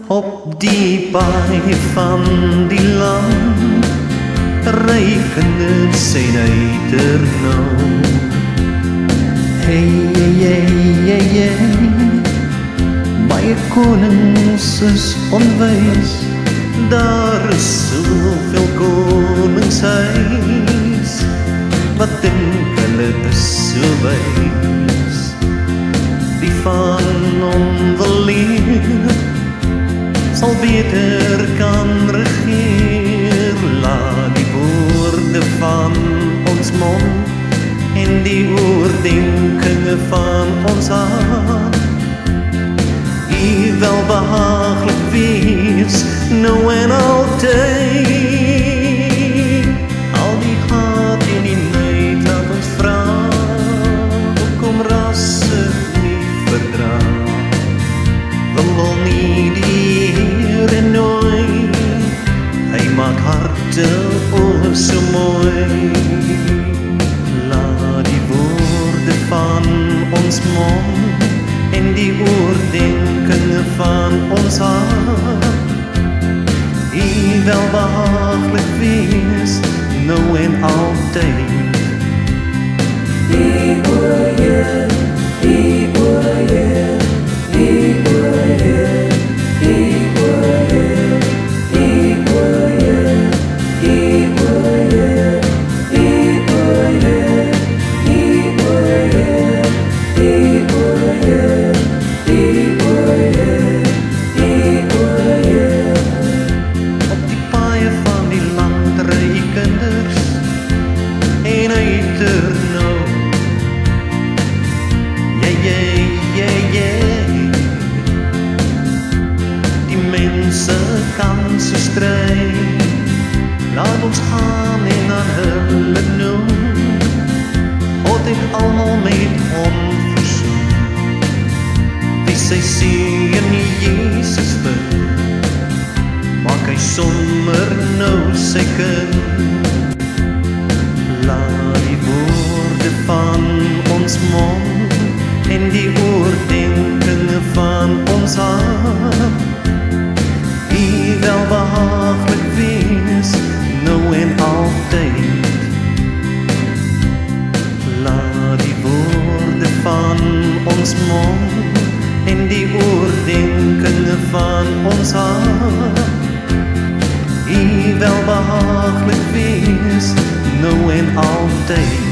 Op die paai van die land ry kinders en uiternou. Hey, hey, hey, hey, baie konings is onwys, daar is soveel koningshuis, wat dink hulle is so wys. Die van hom wil leer, sal beter kan regeer. Laat die woorde van ons mond en die oordeenkinge van ons hart U welbehaaglik wees, nou en altyd. Al die haat en die neid laat ons vra, hoekom rasse nie verdra. Wil nie die Here nooi, hy maak harte so mooi. Laat die woorde van ons mond en die oordeenkinge van ons hart U welbehaaglik wees, nou en altyd. Die oorheer, die oorheer, die oorheer, die oorheer, die oorheer, die oorheer, die oorheer, die oorheer, die oorheer. Op die paaie van die land ry kinders en uiternou. Die mense kan so stry, laat ons gaan en aan hulle noem. God het almal met hom versoen, wie sy seun Jesus vind, maak hy sommer nou sy kind. Laat die woorde van ons mond en die oordeenkinge van ons hart U welbehaaglik wees, nou en altyd. Laat die woorde van ons mond en die oordeenkinge van ons hart U welbehaaglik wees, nou en altyd.